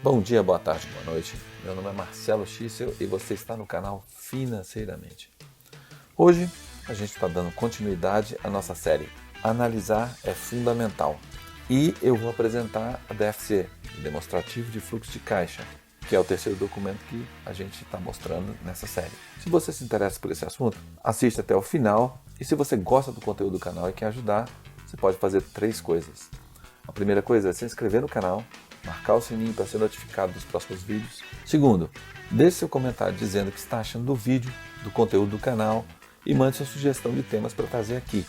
Bom dia, boa tarde, boa noite. Meu nome é Marcelo Schissel e você está no canal Financeiramente. Hoje a gente está dando continuidade à nossa série Analisar é Fundamental. E eu vou apresentar a DFC, Demonstrativo de Fluxo de Caixa, que é o terceiro documento que a gente está mostrando nessa série. Se você se interessa por esse assunto, assista até o final. E se você gosta do conteúdo do canal e quer ajudar, você pode fazer 3 coisas. A primeira coisa é se inscrever no canal, marcar o sininho para ser notificado dos próximos vídeos. Segundo, deixe seu comentário dizendo o que está achando do vídeo, do conteúdo do canal e mande sua sugestão de temas para trazer aqui.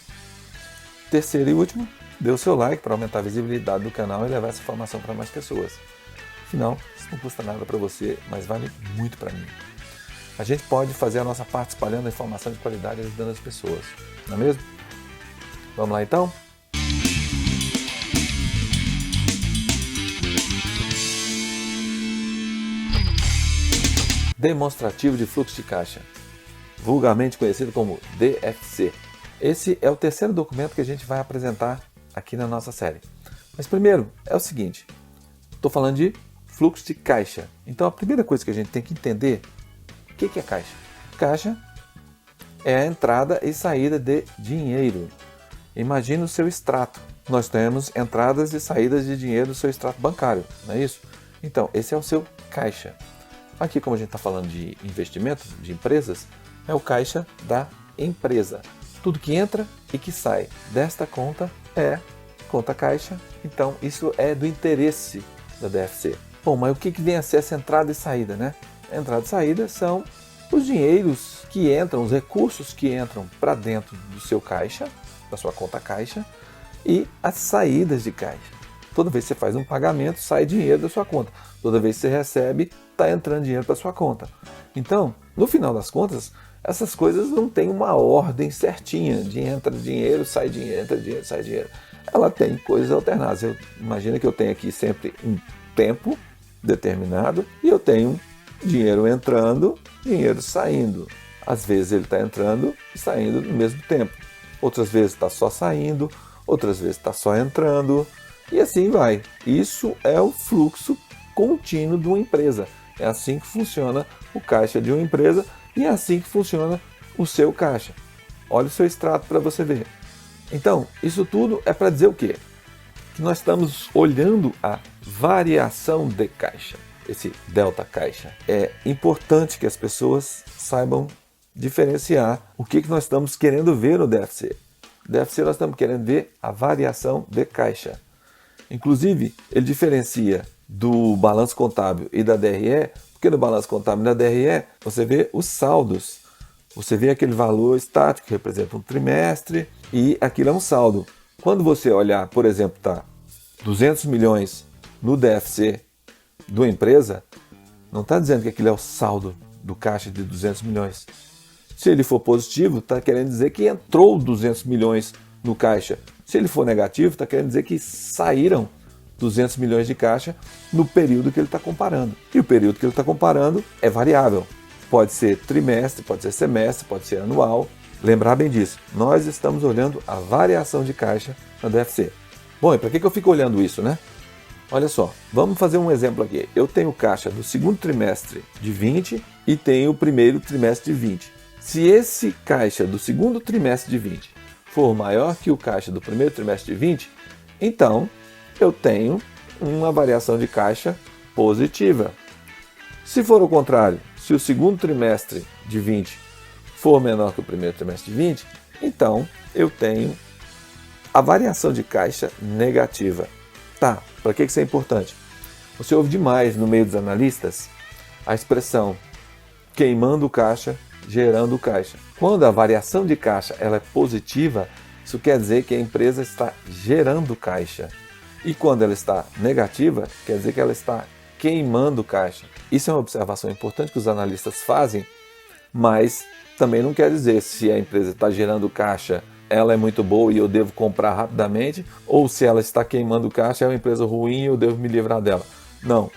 Terceiro e último, dê o seu like para aumentar a visibilidade do canal e levar essa informação para mais pessoas. Afinal, isso não custa nada para você, mas vale muito para mim. A gente pode fazer a nossa parte espalhando a informação de qualidade e ajudando as pessoas, não é mesmo? Vamos lá então? Demonstrativo de Fluxo de Caixa, vulgarmente conhecido como DFC. Esse é o terceiro documento que a gente vai apresentar aqui na nossa série. Mas primeiro, é o seguinte, estou falando de fluxo de caixa. Então a primeira coisa que a gente tem que entender, o que é caixa? Caixa é a entrada e saída de dinheiro. Imagina o seu extrato. Nós temos entradas e saídas de dinheiro do seu extrato bancário, não é isso? Então, esse é o seu caixa. Aqui, como a gente está falando de investimentos, de empresas, é o caixa da empresa. Tudo que entra e que sai desta conta é conta caixa. Então, isso é do interesse da DFC. Bom, mas o que vem a ser essa entrada e saída, né? Entrada e saída são os dinheiros que entram, os recursos que entram para dentro do seu caixa, da sua conta caixa, e as saídas de caixa. Toda vez que você faz um pagamento, sai dinheiro da sua conta. Toda vez que você recebe, está entrando dinheiro para sua conta. Então, no final das contas, essas coisas não têm uma ordem certinha de entra dinheiro, sai dinheiro, entra dinheiro, sai dinheiro. Ela tem coisas alternadas. Imagina que eu tenho aqui sempre um tempo determinado e eu tenho dinheiro entrando, dinheiro saindo. Às vezes ele está entrando e saindo no mesmo tempo. Outras vezes está só saindo, outras vezes está só entrando. E assim vai. Isso é o fluxo contínuo de uma empresa. É assim que funciona o caixa de uma empresa e é assim que funciona o seu caixa. Olha o seu extrato para você ver. Então, isso tudo é para dizer o quê? Que nós estamos olhando a variação de caixa, esse delta caixa. É importante que as pessoas saibam diferenciar o que nós estamos querendo ver no DFC. No DFC nós estamos querendo ver a variação de caixa. Inclusive, ele diferencia do balanço contábil e da DRE, porque no balanço contábil e na DRE você vê os saldos. Você vê aquele valor estático que representa um trimestre e aquilo é um saldo. Quando você olhar, por exemplo, 200 milhões no DFC de uma empresa, não está dizendo que aquilo é o saldo do caixa de 200 milhões. Se ele for positivo, está querendo dizer que entrou 200 milhões no caixa. Se ele for negativo, está querendo dizer que saíram 200 milhões de caixa no período que ele está comparando. E o período que ele está comparando é variável. Pode ser trimestre, pode ser semestre, pode ser anual. Lembrar bem disso. Nós estamos olhando a variação de caixa na DFC. Bom, e para que eu fico olhando isso, né? Olha só, vamos fazer um exemplo aqui. Eu tenho caixa do segundo trimestre de 20 e tenho o primeiro trimestre de 20. Se esse caixa do segundo trimestre de 20 for maior que o caixa do primeiro trimestre de 20, então eu tenho uma variação de caixa positiva. Se for o contrário, se o segundo trimestre de 20 for menor que o primeiro trimestre de 20, então eu tenho a variação de caixa negativa. Tá, para que isso é importante? Você ouve demais no meio dos analistas a expressão queimando caixa, gerando caixa. Quando a variação de caixa ela é positiva, isso quer dizer que a empresa está gerando caixa. E quando ela está negativa, quer dizer que ela está queimando caixa. Isso é uma observação importante que os analistas fazem, mas também não quer dizer se a empresa está gerando caixa, ela é muito boa e eu devo comprar rapidamente, ou se ela está queimando caixa, é uma empresa ruim e eu devo me livrar dela. Não.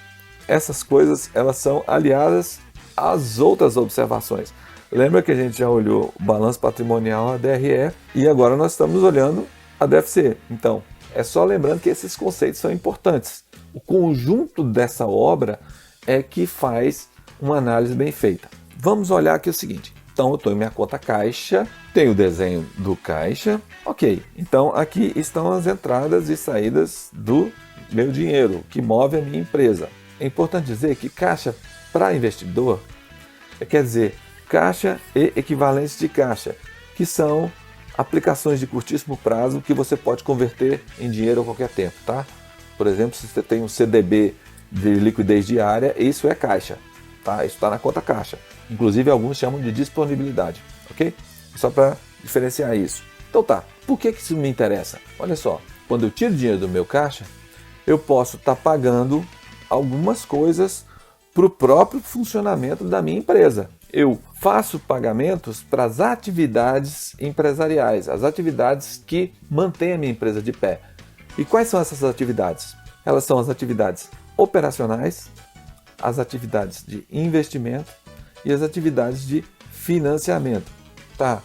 Essas coisas elas são aliadas às outras observações. Lembra que a gente já olhou o balanço patrimonial, a DRE, e agora nós estamos olhando a DFC. Então, é só lembrando que esses conceitos são importantes. O conjunto dessa obra é que faz uma análise bem feita. Vamos olhar aqui o seguinte. Então eu estou em minha conta caixa, tem o desenho do caixa. Ok, então aqui estão as entradas e saídas do meu dinheiro, que move a minha empresa. É importante dizer que caixa para investidor quer dizer caixa e equivalentes de caixa, que são aplicações de curtíssimo prazo que você pode converter em dinheiro a qualquer tempo, tá? Por exemplo, se você tem um CDB de liquidez diária, isso é caixa, tá? Isso está na conta caixa. Inclusive, alguns chamam de disponibilidade, ok? Só para diferenciar isso. Então tá, por que isso me interessa? Olha só, quando eu tiro dinheiro do meu caixa, eu posso estar pagando algumas coisas para o próprio funcionamento da minha empresa. Eu faço pagamentos para as atividades empresariais, as atividades que mantêm a minha empresa de pé. E quais são essas atividades? Elas são as atividades operacionais, as atividades de investimento e as atividades de financiamento. Tá?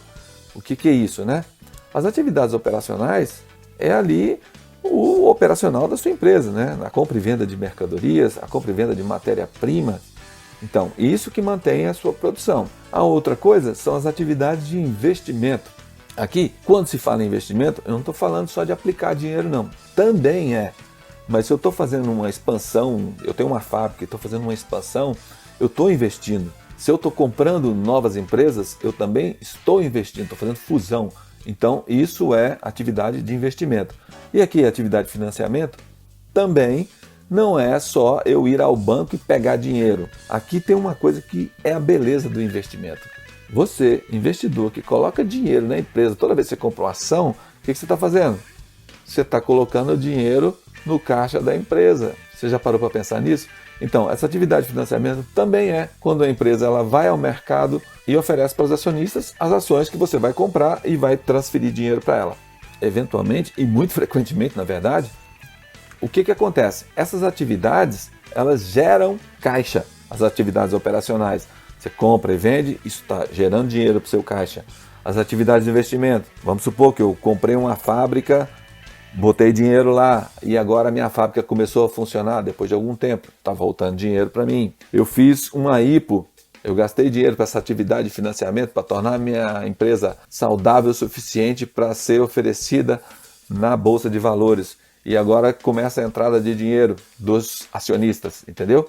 O que é isso, né? As atividades operacionais é ali o operacional da sua empresa, né? A compra e venda de mercadorias, a compra e venda de matéria-prima. Então, isso que mantém a sua produção. A outra coisa são as atividades de investimento. Aqui, quando se fala em investimento, eu não estou falando só de aplicar dinheiro, não. Também é. Mas se eu estou fazendo uma expansão, eu tenho uma fábrica e estou fazendo uma expansão, eu estou investindo. Se eu estou comprando novas empresas, eu também estou investindo, estou fazendo fusão. Então, isso é atividade de investimento. E aqui, a atividade de financiamento também não é só eu ir ao banco e pegar dinheiro. Aqui tem uma coisa que é a beleza do investimento. Você, investidor, que coloca dinheiro na empresa, toda vez que você compra uma ação, o que você está fazendo? Você está colocando dinheiro no caixa da empresa. Você já parou para pensar nisso? Então, essa atividade de financiamento também é quando a empresa ela vai ao mercado e oferece para os acionistas as ações que você vai comprar e vai transferir dinheiro para ela. Eventualmente, e muito frequentemente, na verdade, o que acontece? Essas atividades, elas geram caixa, as atividades operacionais. Você compra e vende, isso está gerando dinheiro para o seu caixa. As atividades de investimento, vamos supor que eu comprei uma fábrica, botei dinheiro lá e agora a minha fábrica começou a funcionar depois de algum tempo, está voltando dinheiro para mim. Eu fiz uma IPO, eu gastei dinheiro para essa atividade de financiamento para tornar a minha empresa saudável o suficiente para ser oferecida na Bolsa de Valores. E agora começa a entrada de dinheiro dos acionistas, entendeu?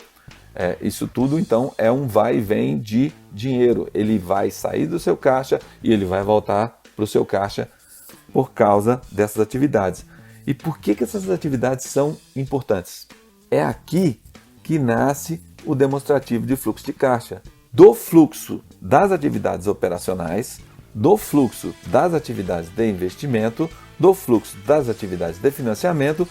Isso tudo, então, é um vai e vem de dinheiro. Ele vai sair do seu caixa e ele vai voltar para o seu caixa por causa dessas atividades. E por que essas atividades são importantes? É aqui que nasce o demonstrativo de fluxo de caixa. Do fluxo das atividades operacionais, do fluxo das atividades de investimento, do fluxo das atividades de financiamento,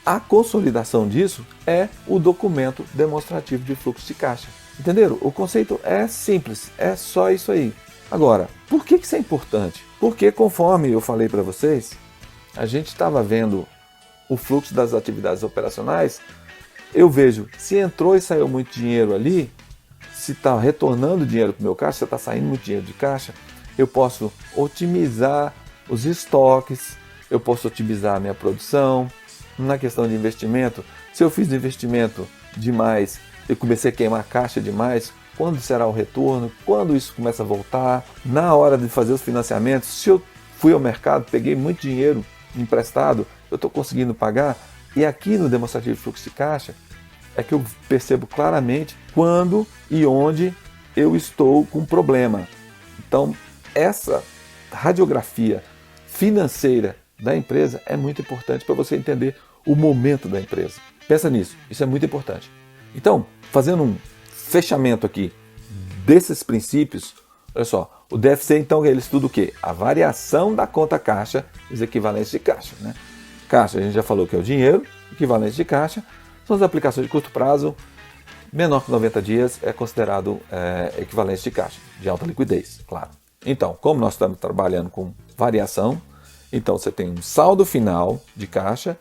a consolidação disso é o documento demonstrativo de fluxo de caixa. Entenderam? O conceito é simples, é só isso aí. Agora, por que isso é importante? Porque, conforme eu falei para vocês, a gente estava vendo o fluxo das atividades operacionais, eu vejo se entrou e saiu muito dinheiro ali, se está retornando dinheiro para o meu caixa, se está saindo muito dinheiro de caixa, eu posso otimizar os estoques, eu posso otimizar a minha produção. Na questão de investimento, se eu fiz investimento demais, eu comecei a queimar caixa demais, quando será o retorno, quando isso começa a voltar, na hora de fazer os financiamentos, se eu fui ao mercado, peguei muito dinheiro emprestado, eu estou conseguindo pagar, e aqui no demonstrativo de fluxo de caixa é que eu percebo claramente quando e onde eu estou com problema. Então, essa radiografia financeira da empresa é muito importante para você entender o momento da empresa. Pensa nisso, isso é muito importante. Então, fazendo um fechamento aqui desses princípios, olha só, o DFC então ele estuda o quê? A variação da conta caixa e os equivalentes de caixa, né? Caixa, a gente já falou que é o dinheiro, equivalentes de caixa, são as aplicações de curto prazo, menor que 90 dias é considerado equivalente de caixa, de alta liquidez, claro. Então, como nós estamos trabalhando com variação, então você tem um saldo final de caixa,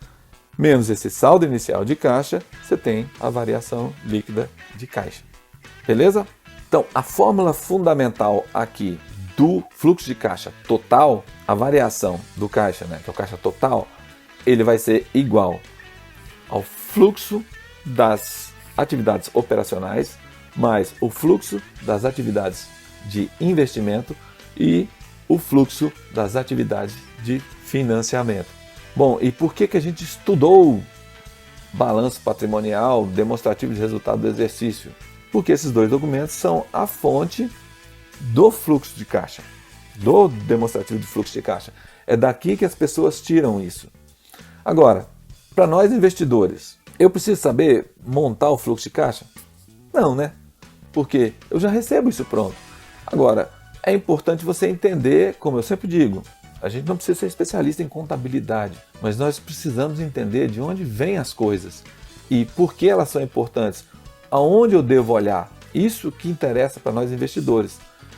menos esse saldo inicial de caixa, você tem a variação líquida de caixa. Beleza? Então, a fórmula fundamental aqui do fluxo de caixa total, a variação do caixa, né, que é o caixa total, ele vai ser igual ao fluxo das atividades operacionais, mais o fluxo das atividades de investimento e o fluxo das atividades de financiamento. Bom, e por que a gente estudou balanço patrimonial, demonstrativo de resultado do exercício? Porque esses dois documentos são a fonte do fluxo de caixa, do demonstrativo de fluxo de caixa. É daqui que as pessoas tiram isso. Agora, para nós investidores, eu preciso saber montar o fluxo de caixa? Não, né? Porque eu já recebo isso pronto. Agora, é importante você entender, como eu sempre digo, a gente não precisa ser especialista em contabilidade, mas nós precisamos entender de onde vêm as coisas e por que elas são importantes, aonde eu devo olhar. Isso que interessa para nós investidores.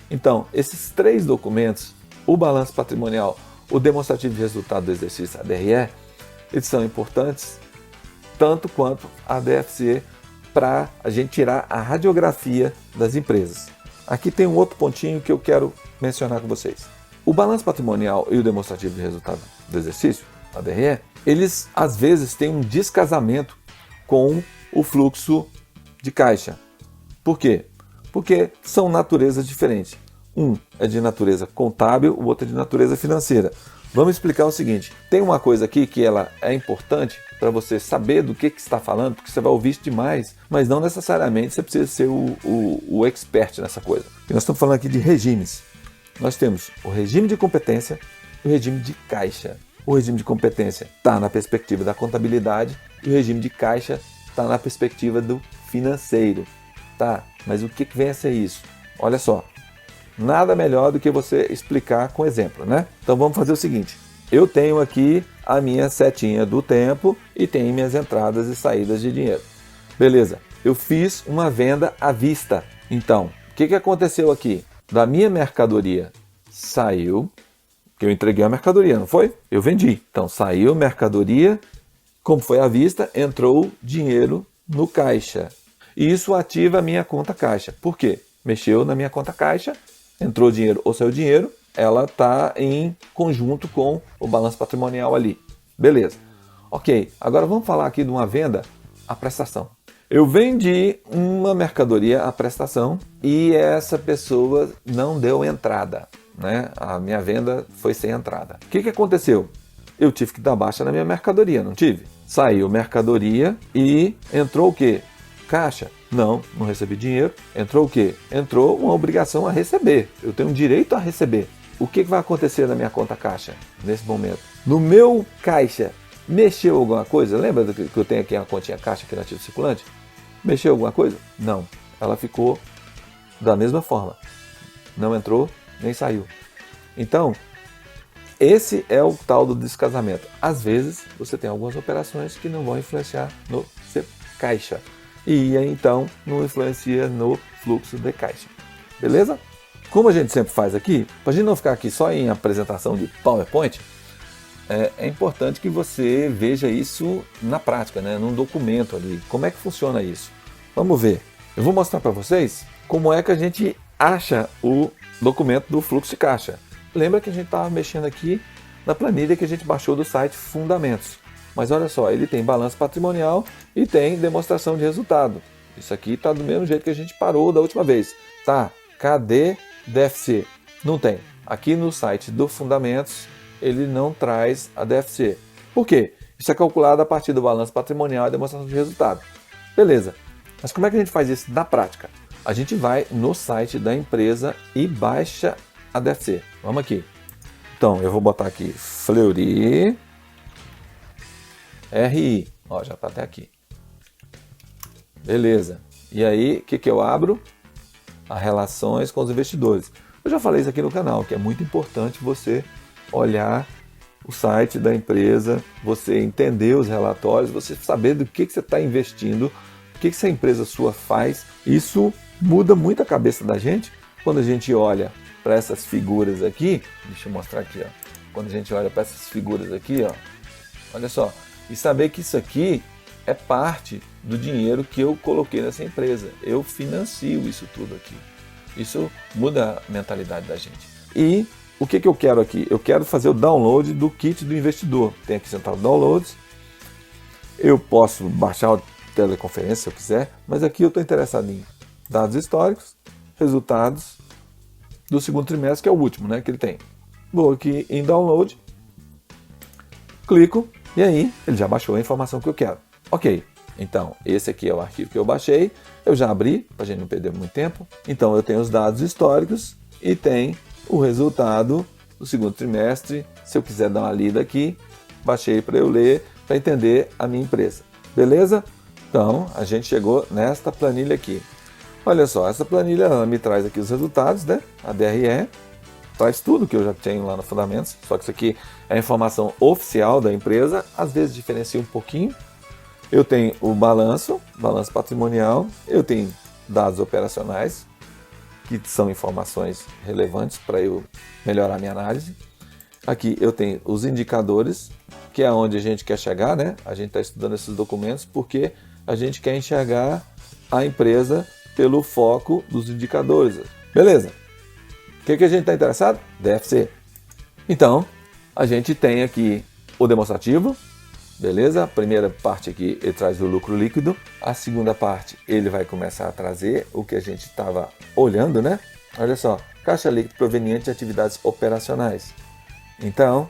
Então, esses três documentos, o balanço patrimonial, o demonstrativo de resultado do exercício, a DRE, eles são importantes tanto quanto a DFC para a gente tirar a radiografia das empresas. Aqui tem um outro pontinho que eu quero mencionar com vocês. O balanço patrimonial e o demonstrativo de resultado do exercício, a DRE, eles às vezes têm um descasamento com o fluxo de caixa. Por quê? Porque são naturezas diferentes. Um é de natureza contábil, o outro é de natureza financeira. Vamos explicar o seguinte, tem uma coisa aqui que ela é importante para você saber do que está falando, porque você vai ouvir isso demais, mas não necessariamente você precisa ser o expert nessa coisa. E nós estamos falando aqui de regimes. Nós temos o regime de competência e o regime de caixa. O regime de competência está na perspectiva da contabilidade e o regime de caixa está na perspectiva do financeiro. Tá, mas o que vem a ser isso? Olha só, nada melhor do que você explicar com exemplo, né? Então vamos fazer o seguinte, eu tenho aqui a minha setinha do tempo e tenho minhas entradas e saídas de dinheiro. Beleza, eu fiz uma venda à vista. Então, o que aconteceu aqui? Da minha mercadoria saiu, que eu entreguei a mercadoria, não foi? Eu vendi. Então saiu mercadoria, como foi à vista, entrou dinheiro no caixa. E isso ativa a minha conta caixa. Por quê? Mexeu na minha conta caixa, entrou dinheiro ou saiu dinheiro, ela está em conjunto com o balanço patrimonial ali. Beleza. Ok, agora vamos falar aqui de uma venda à prestação. Eu vendi uma mercadoria à prestação e essa pessoa não deu entrada, né? A minha venda foi sem entrada. O que aconteceu? Eu tive que dar baixa na minha mercadoria, não tive? Saiu mercadoria e entrou o quê? Caixa? Não recebi dinheiro. Entrou o quê? Entrou uma obrigação a receber. Eu tenho direito a receber. O que vai acontecer na minha conta caixa nesse momento? No meu caixa, mexeu alguma coisa? Lembra que eu tenho aqui uma continha caixa aqui no ativo circulante? Mexeu alguma coisa? Não. Ela ficou da mesma forma. Não entrou, nem saiu. Então, esse é o tal do descasamento. Às vezes, você tem algumas operações que não vão influenciar no seu caixa. E então não influencia no fluxo de caixa. Beleza? Como a gente sempre faz aqui, para a gente não ficar aqui só em apresentação de PowerPoint, é importante que você veja isso na prática, né? Num documento ali. Como é que funciona isso? Vamos ver. Eu vou mostrar para vocês como é que a gente acha o documento do fluxo de caixa. Lembra que a gente estava mexendo aqui na planilha que a gente baixou do site Fundamentos. Mas olha só, ele tem balanço patrimonial e tem demonstração de resultado. Isso aqui está do mesmo jeito que a gente parou da última vez. Tá, cadê DFC? Não tem. Aqui no site do Fundamentos, ele não traz a DFC. Por quê? Isso é calculado a partir do balanço patrimonial e demonstração de resultado. Beleza. Mas como é que a gente faz isso na prática? A gente vai no site da empresa e baixa a DFC. Vamos aqui. Então, eu vou botar aqui Fleury RI. Ó, já está até aqui. Beleza. E aí, o que eu abro? As relações com os investidores. Eu já falei isso aqui no canal, que é muito importante você olhar o site da empresa, você entender os relatórios, você saber do que você está investindo, o que essa empresa sua faz. Isso muda muito a cabeça da gente quando a gente olha para essas figuras aqui. Deixa eu mostrar aqui, ó. Quando a gente olha para essas figuras aqui, ó, olha só, e saber que isso aqui é parte do dinheiro que eu coloquei nessa empresa. Eu financio isso tudo aqui. Isso muda a mentalidade da gente. E o que eu quero aqui? Eu quero fazer o download do kit do investidor. Tem aqui sentado Downloads. Eu posso baixar a teleconferência se eu quiser, mas aqui eu estou interessado em dados históricos, resultados do segundo trimestre, que é o último, né, que ele tem. Vou aqui em download, clico e aí ele já baixou a informação que eu quero. Ok, então esse aqui é o arquivo que eu baixei, eu já abri, para a gente não perder muito tempo. Então eu tenho os dados históricos e tem o resultado do segundo trimestre. Se eu quiser dar uma lida aqui, baixei para eu ler, para entender a minha empresa. Beleza? Então a gente chegou nesta planilha aqui. Olha só, essa planilha ela me traz aqui os resultados, né? A DRE traz tudo que eu já tenho lá no Fundamentos, só que isso aqui é a informação oficial da empresa, às vezes diferencia um pouquinho. Eu tenho o balanço patrimonial, eu tenho dados operacionais, que são informações relevantes para eu melhorar a minha análise. Aqui eu tenho os indicadores, que é onde a gente quer chegar, né? A gente está estudando esses documentos porque a gente quer enxergar a empresa pelo foco dos indicadores. Beleza? O que a gente está interessado? DFC. Então, a gente tem aqui o demonstrativo, beleza? A primeira parte aqui ele traz o lucro líquido, a segunda parte ele vai começar a trazer o que a gente estava olhando, né? Olha só, caixa líquida proveniente de atividades operacionais. Então,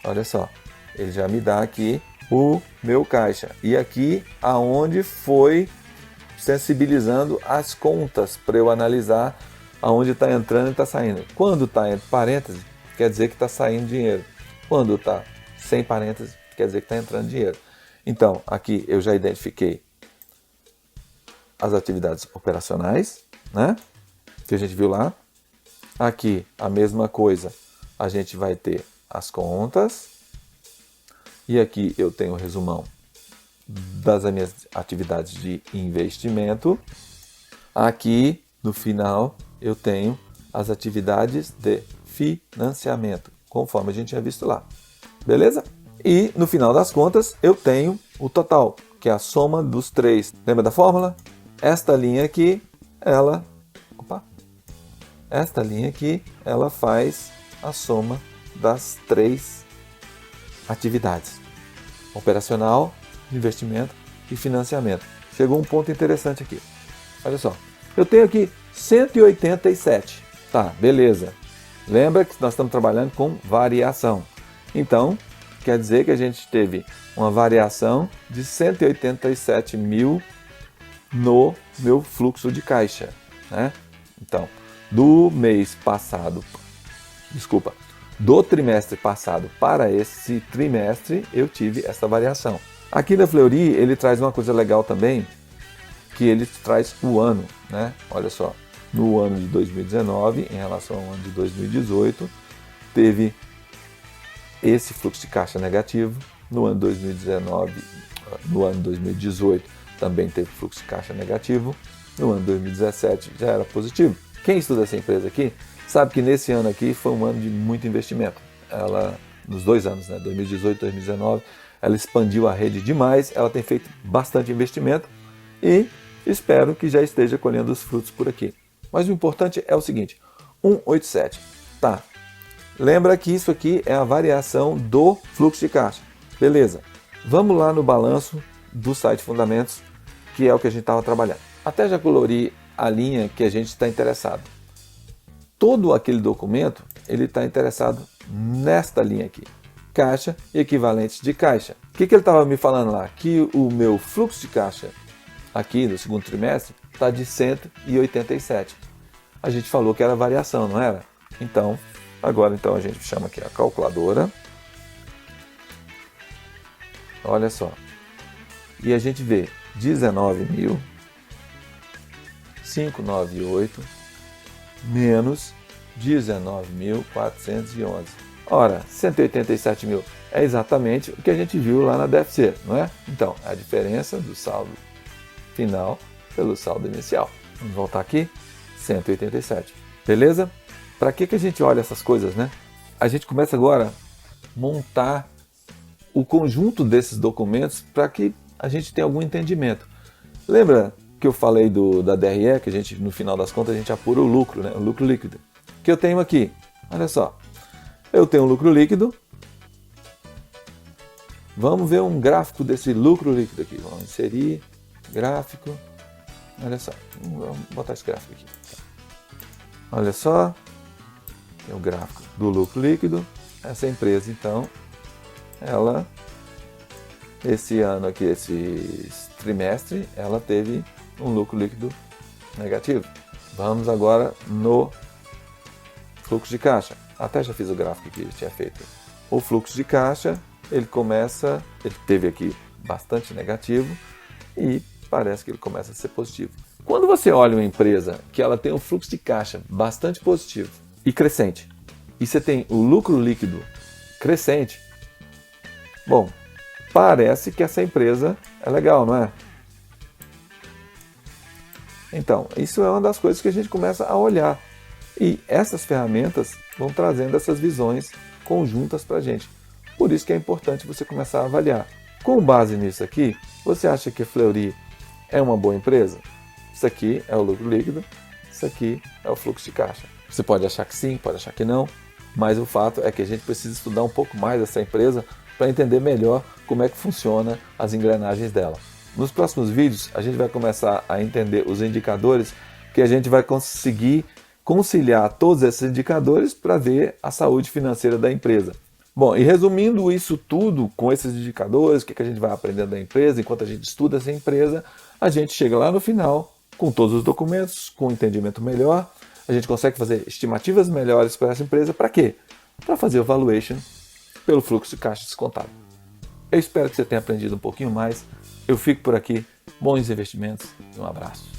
olha só, ele já me dá aqui o meu caixa. E aqui aonde foi sensibilizando as contas para eu analisar aonde está entrando e está saindo. Quando está entre parênteses, quer dizer que está saindo dinheiro. Quando está sem parênteses, quer dizer que está entrando dinheiro. Então, aqui eu já identifiquei as atividades operacionais, né? Que a gente viu lá. Aqui, a mesma coisa, a gente vai ter as contas. E aqui eu tenho o resumão das minhas atividades de investimento. Aqui, no final, eu tenho as atividades de financiamento, conforme a gente tinha visto lá. Beleza? E, no final das contas, eu tenho o total, que é a soma dos três. Lembra da fórmula? Esta linha aqui, ela faz a soma das três atividades: operacional, investimento e financiamento. Chegou um ponto interessante aqui. Olha só, eu tenho aqui 187. Tá, beleza. Lembra que nós estamos trabalhando com variação. Então, quer dizer que a gente teve uma variação de 187 mil no meu fluxo de caixa, né? Então, do trimestre passado para esse trimestre, eu tive essa variação. Aqui na Fleury, ele traz uma coisa legal também, que ele traz o ano, né? Olha só, no ano de 2019, em relação ao ano de 2018, teve esse fluxo de caixa negativo. No ano 2018, também teve fluxo de caixa negativo. No ano 2017, já era positivo. Quem estuda essa empresa aqui sabe que nesse ano aqui foi um ano de muito investimento. Ela, nos 2 anos, né, 2018 e 2019, ela expandiu a rede demais, ela tem feito bastante investimento e espero que já esteja colhendo os frutos por aqui. Mas o importante é o seguinte, 187, tá? Lembra que isso aqui é a variação do fluxo de caixa. Beleza, vamos lá no balanço do site Fundamentos, que é o que a gente estava trabalhando. Até já colori a linha que a gente está interessado. Todo aquele documento, ele está interessado nesta linha aqui. Caixa e equivalentes de caixa. O que ele estava me falando lá? Que o meu fluxo de caixa aqui no segundo trimestre está de 187. A gente falou que era variação, não era? Então, agora a gente chama aqui a calculadora. Olha só. E a gente vê 19.598 menos 19.411. Ora, 187 mil é exatamente o que a gente viu lá na DFC, não é? Então, a diferença do saldo final pelo saldo inicial. Vamos voltar aqui, 187. Beleza? Para que a gente olha essas coisas, né? A gente começa agora a montar o conjunto desses documentos para que a gente tenha algum entendimento. Lembra que eu falei da DRE, que a gente, no final das contas, a gente apura o lucro, né? O lucro líquido. Que eu tenho aqui, olha só. Eu tenho um lucro líquido Vamos ver um gráfico desse lucro líquido aqui. Vamos inserir gráfico. Olha só, vamos botar esse gráfico aqui. Olha só, tem o gráfico do lucro líquido. Essa empresa, então, ela, esse ano aqui, esse trimestre, ela teve um lucro líquido negativo. Vamos agora no fluxo de caixa. Até já fiz o gráfico que tinha feito. O fluxo de caixa, ele teve aqui bastante negativo e parece que ele começa a ser positivo. Quando você olha uma empresa que ela tem um fluxo de caixa bastante positivo e crescente, e você tem o lucro líquido crescente, bom, parece que essa empresa é legal, não é? Então, isso é uma das coisas que a gente começa a olhar. E essas ferramentas vão trazendo essas visões conjuntas para a gente. Por isso que é importante você começar a avaliar. Com base nisso aqui, você acha que a Fleury é uma boa empresa? Isso aqui é o lucro líquido, isso aqui é o fluxo de caixa. Você pode achar que sim, pode achar que não, mas o fato é que a gente precisa estudar um pouco mais essa empresa para entender melhor como é que funciona as engrenagens dela. Nos próximos vídeos, a gente vai começar a entender os indicadores que a gente vai conseguir conciliar todos esses indicadores para ver a saúde financeira da empresa. Bom, e resumindo isso tudo com esses indicadores, o que a gente vai aprendendo da empresa, enquanto a gente estuda essa empresa, a gente chega lá no final com todos os documentos, com um entendimento melhor, a gente consegue fazer estimativas melhores para essa empresa. Para quê? Para fazer o valuation pelo fluxo de caixa descontado. Eu espero que você tenha aprendido um pouquinho mais. Eu fico por aqui. Bons investimentos e um abraço.